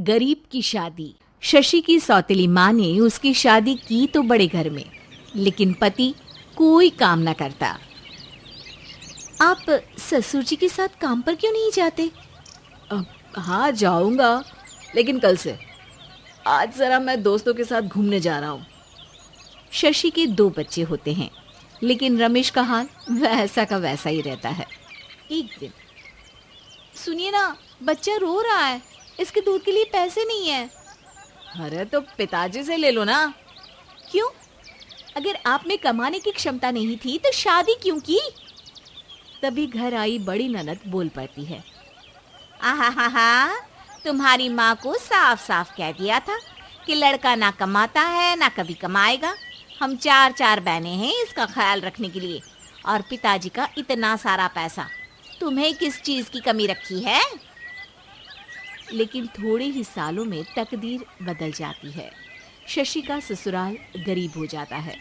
गरीब की शादी। शशि की सौतेली माँ ने उसकी शादी की तो बड़े घर में, लेकिन पति कोई काम न करता। आप ससुर जी के साथ काम पर क्यों नहीं जाते? हाँ जाऊंगा, लेकिन कल से। आज जरा मैं दोस्तों के साथ घूमने जा रहा हूँ। शशि के 2 बच्चे होते हैं, लेकिन रमेश का हाल वैसा का वैसा ही रहता है। एक दिन, सुनिए ना, बच्चा रो रहा है, इसके दूध के लिए पैसे नहीं है। अरे तो पिताजी से ले लो ना। क्यों? अगर आप में कमाने की क्षमता नहीं थी तो शादी क्यों की? तभी घर आई बड़ी ननद बोल पड़ती है। आहा, तुम्हारी माँ को साफ साफ कह दिया था कि लड़का ना कमाता है ना कभी कमाएगा। हम 4 बहनें हैं इसका ख्याल रखने के लिए, और पिताजी का इतना सारा पैसा, तुम्हें किस चीज की कमी रखी है? लेकिन थोड़े ही सालों में तकदीर बदल जाती है। शशि का ससुराल गरीब हो जाता है।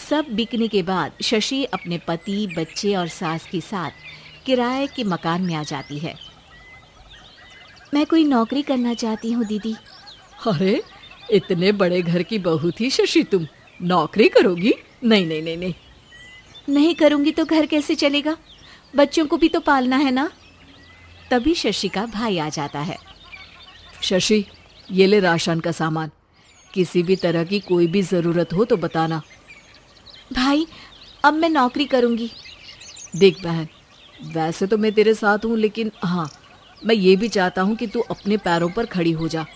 सब बिकने के बाद शशि अपने पति, बच्चे और सास के साथ किराए के मकान में आ जाती है। मैं कोई नौकरी करना चाहती हूँ दीदी। अरे इतने बड़े घर की बहू थी शशि, तुम नौकरी करोगी? नहीं नहीं नहीं नहीं। नहीं करूँगी तो घर कैसे चलेगा? बच्चों को भी तो पालना है ना। तभी शशि का भाई आ जाता है। शशि, ये ले राशन का सामान, किसी भी तरह की कोई भी ज़रूरत हो तो बताना। भाई, अब मैं नौकरी करूँगी। देख बहन, वैसे तो मैं तेरे साथ हूँ, लेकिन हाँ, मैं ये भी चाहता हूँ कि तू अपने पैरों पर खड़ी हो जा।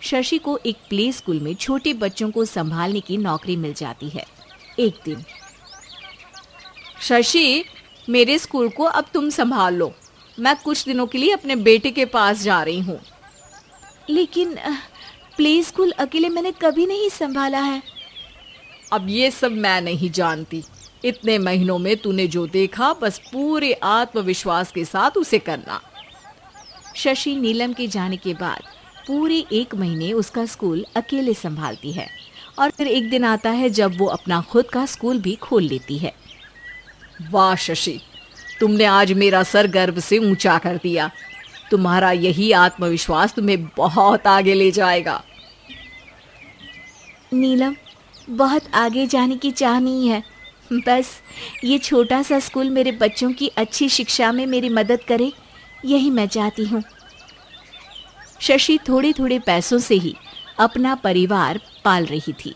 शशि को एक प्ले स्कूल में छोटे बच्चों को संभालने की नौकरी मिल जाती है। एक दिन, शशि, मेरे स्कूल को अब तुम संभाल लो, मैं कुछ दिनों के लिए अपने बेटे के पास जा रही हूँ। लेकिन प्ले स्कूल अकेले मैंने कभी नहीं संभाला है। अब ये सब मैं नहीं जानती। इतने महीनों में तूने जो देखा, बस पूरे आत्मविश्वास के साथ उसे करना। शशि नीलम के जाने के बाद पूरे 1 महीने उसका स्कूल अकेले संभालती है, और फिर एक दिन आता है जब वो अपना खुद का स्कूल भी खोल लेती है। वाह शशि, तुमने आज मेरा सर गर्व से ऊंचा कर दिया। तुम्हारा यही आत्मविश्वास तुम्हें बहुत आगे ले जाएगा। नीलम, बहुत आगे जाने की चाह नहीं है, बस ये छोटा सा स्कूल मेरे बच्चों की अच्छी शिक्षा में मेरी मदद करे, यही मैं चाहती हूँ। शशि थोड़े थोड़े पैसों से ही अपना परिवार पाल रही थी।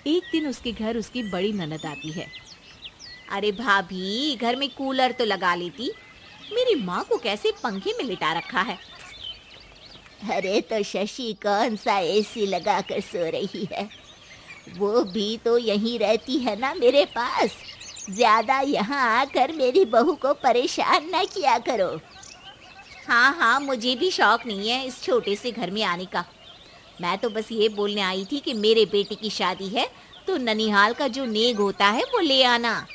एक दिन उसके घर उसकी बड़ी ननद आती है। अरे भाभी, घर में कूलर तो लगा लेती, मेरी माँ को कैसे पंखे में लिटा रखा है? अरे तो शशि कौन सा एसी लगा कर सो रही है? वो भी तो यहीं रहती है ना मेरे पास। ज्यादा यहाँ आकर मेरी बहू को परेशान ना किया करो। हाँ, मुझे भी शौक नहीं है इस छोटे से घर में आने का। मैं तो बस ये बोलने आई थी कि मेरे बेटे की शादी है तो ननिहाल का जो नेग होता है वो ले आना।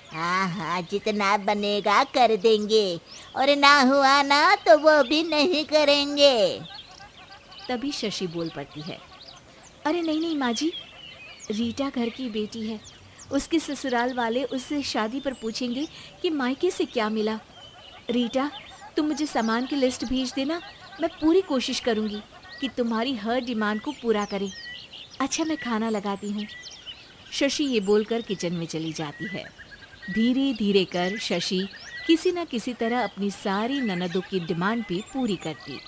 हाँ, जितना बनेगा कर देंगे, और ना हुआ ना तो वो भी नहीं करेंगे। तभी शशि बोल पड़ती है। अरे नहीं माँ जी, रीटा घर की बेटी है, उसके ससुराल वाले उससे शादी पर पूछेंगे कि मायके से क्या मिला। रीटा, तुम मुझे सामान की लिस्ट भेज देना, मैं पूरी कोशिश करूँगी कि तुम्हारी हर डिमांड को पूरा करें। अच्छा, मैं खाना लगाती हूँ। शशि ये बोलकर किचन में चली जाती है। धीरे धीरे कर शशि किसी न किसी तरह अपनी सारी ननदों की डिमांड भी पूरी करती,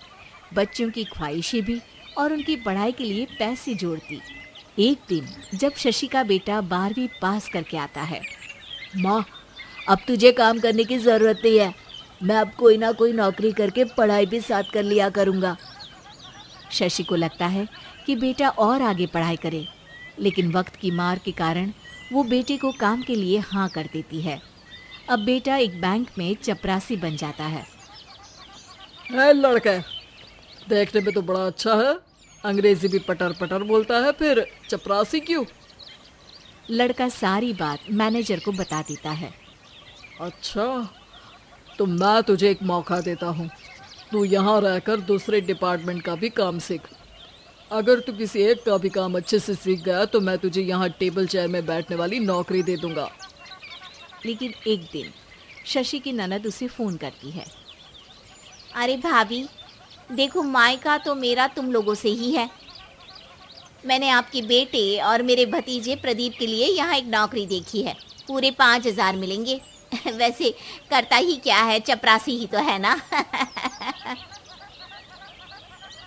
बच्चों की ख्वाहिशें भी, और उनकी पढ़ाई के लिए पैसे जोड़ती। एक दिन जब शशि का बेटा 12वीं पास करके आता है। माँ, अब तुझे काम करने की ज़रूरत नहीं है, मैं अब कोई ना कोई नौकरी करके पढ़ाई भी साथ कर लिया करूँगा। शशि को लगता है कि बेटा और आगे पढ़ाई करे, लेकिन वक्त की मार के कारण वो बेटे को काम के लिए हाँ कर देती है। अब बेटा एक बैंक में चपरासी बन जाता है। लड़का देखने में तो बड़ा अच्छा है, अंग्रेजी भी पटर पटर बोलता है, फिर चपरासी क्यों? लड़का सारी बात मैनेजर को बता देता है। अच्छा, तो मैं तुझे एक मौका देता हूँ, तू यहाँ रहकर दूसरे डिपार्टमेंट का भी काम सीख। अगर तू किसी एक का भी काम अच्छे से सीख गया तो मैं तुझे यहाँ टेबल चेयर में बैठने वाली नौकरी दे दूंगा। लेकिन एक दिन शशि की ननद उसे फ़ोन करती है। अरे भाभी, देखो मायका तो मेरा तुम लोगों से ही है। मैंने आपके बेटे और मेरे भतीजे प्रदीप के लिए यहाँ एक नौकरी देखी है। पूरे 5,000 मिलेंगे। वैसे करता ही क्या है, चपरासी ही तो है ना।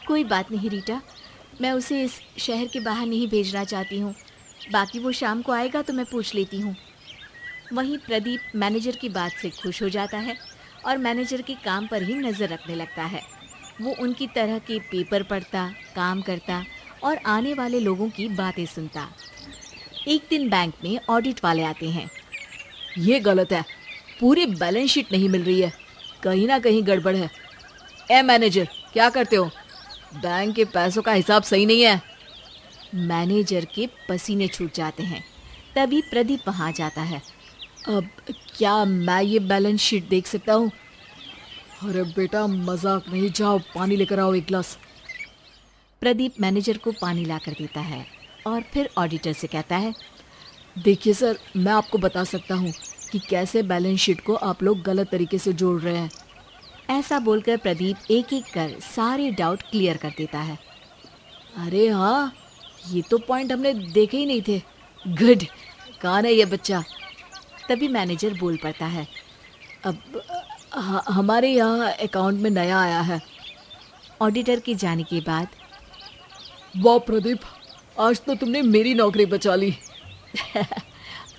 कोई बात नहीं रीटा, मैं उसे इस शहर के बाहर नहीं भेजना चाहती हूँ। बाकी वो शाम को आएगा तो मैं पूछ लेती हूँ। वहीं प्रदीप मैनेजर की बात से खुश हो जाता है और मैनेजर के काम पर ही नज़र रखने लगता है। वो उनकी तरह के पेपर पढ़ता, काम करता और आने वाले लोगों की बातें सुनता। एक दिन बैंक में ऑडिट वाले आते हैं। ये गलत है, पूरी बैलेंस शीट नहीं मिल रही है, कहीं ना कहीं गड़बड़ है। ए मैनेजर, क्या करते हो? बैंक के पैसों का हिसाब सही नहीं है। मैनेजर के पसीने छूट जाते हैं। तभी प्रदीप वहाँ जाता है। अब क्या मैं ये बैलेंस शीट देख सकता हूँ? अरे बेटा मजाक नहीं, जाओ पानी लेकर आओ एक गिलास। प्रदीप मैनेजर को पानी लाकर देता है और फिर ऑडिटर से कहता है, देखिए सर, मैं आपको बता सकता हूँ कि कैसे बैलेंस शीट को आप लोग गलत तरीके से जोड़ रहे हैं। ऐसा बोलकर प्रदीप एक एक कर सारे डाउट क्लियर कर देता है। अरे हाँ, ये तो पॉइंट हमने देखे ही नहीं थे। गुड, कौन है ये बच्चा? तभी मैनेजर बोल पड़ता है, अब हमारे यहाँ अकाउंट में नया आया है। ऑडिटर के जाने के बाद, वाह प्रदीप, आज तो तुमने मेरी नौकरी बचा ली।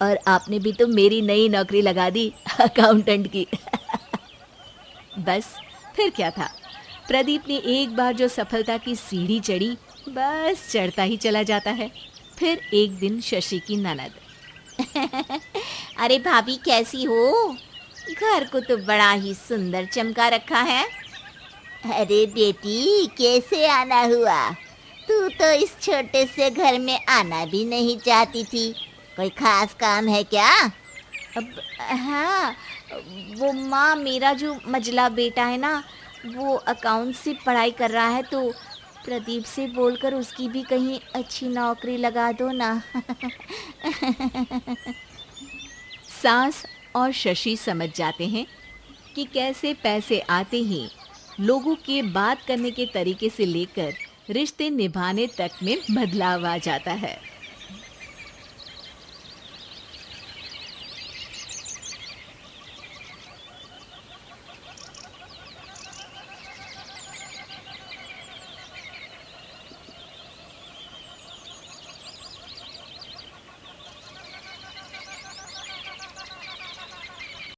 और आपने भी तो मेरी नई नौकरी लगा दी, अकाउंटेंट की। बस फिर क्या था, प्रदीप ने एक बार जो सफलता की सीढ़ी चढ़ी, बस चढ़ता ही चला जाता है। फिर एक दिन शशि की ननद, अरे भाभी कैसी हो? घर को तो बड़ा ही सुंदर चमका रखा है। अरे बेटी, कैसे आना हुआ? तू तो इस छोटे से घर में आना भी नहीं चाहती थी। कोई खास काम है क्या? अब हाँ, वो माँ, मेरा जो मझला बेटा है ना, वो अकाउंट से पढ़ाई कर रहा है, तो प्रदीप से बोलकर उसकी भी कहीं अच्छी नौकरी लगा दो ना। सास और शशि समझ जाते हैं कि कैसे पैसे आते ही लोगों के बात करने के तरीके से लेकर रिश्ते निभाने तक में बदलाव आ जाता है।